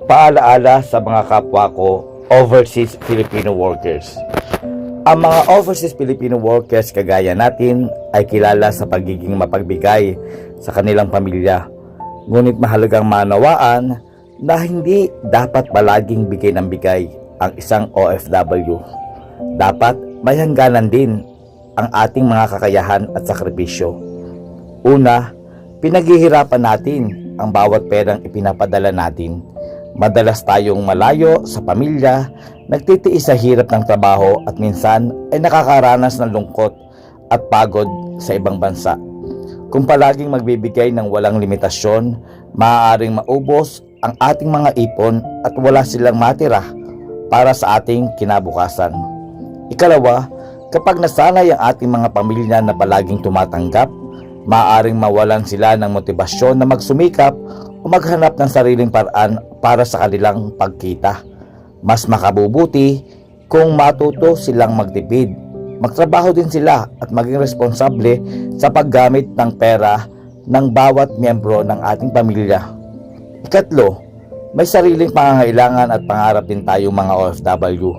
Paalaala sa mga kapwa ko, overseas Filipino workers. Ang mga overseas Filipino workers kagaya natin ay kilala sa pagiging mapagbigay sa kanilang pamilya. Ngunit mahalagang manawaan na hindi dapat palaging bigay ng bigay ang isang OFW. Dapat may hangganan din ang ating mga kakayahan at sakripisyo. Una, pinaghihirapan natin ang bawat perang ipinapadala natin. Madalas tayong malayo sa pamilya, nagtitiis sa hirap ng trabaho at minsan ay nakakaranas ng lungkot at pagod sa ibang bansa. Kung palaging magbibigay ng walang limitasyon, maaaring maubos ang ating mga ipon at wala silang matira para sa ating kinabukasan. Ikalawa, kapag nasanay ang ating mga pamilya na palaging tumatanggap, maaaring mawalan sila ng motibasyon na magsumikap o maghanap ng sariling paraan para sa kanilang pagkita. Mas makabubuti kung matuto silang magtipid. Magtrabaho din sila at maging responsable sa paggamit ng pera ng bawat miyembro ng ating pamilya. Ikatlo, may sariling pangangailangan at pangarap din tayong mga OFW.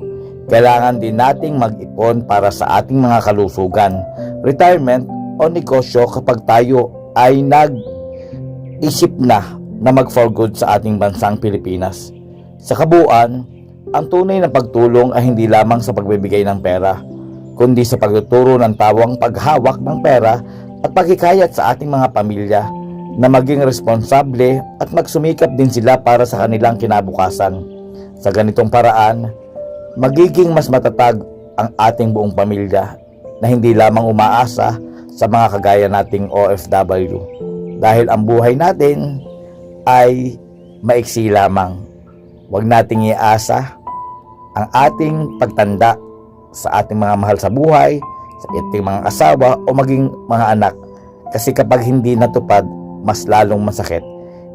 Kailangan din nating mag-ipon para sa ating mga kalusugan, retirement o negosyo kapag tayo ay nag-isip na mag-for good sa ating bansang Pilipinas. Sa kabuuan, ang tunay na pagtulong ay hindi lamang sa pagbibigay ng pera, kundi sa pagtuturo ng tawang paghawak ng pera at paghikayat sa ating mga pamilya na maging responsable at magsumikap din sila para sa kanilang kinabukasan. Sa ganitong paraan, magiging mas matatag ang ating buong pamilya na hindi lamang umaasa sa mga kagaya nating OFW. Dahil ang buhay natin ay maiksi lamang. Huwag nating iasa ang ating pagtanda sa ating mga mahal sa buhay, sa ating mga asawa o maging mga anak. Kasi kapag hindi natupad, mas lalong masakit.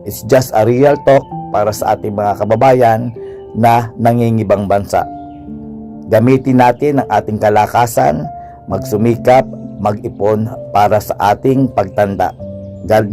It's just a real talk para sa ating mga kababayan na nangingibang bansa. Gamitin natin ang ating kalakasan, magsumikap, mag-ipon para sa ating pagtanda. God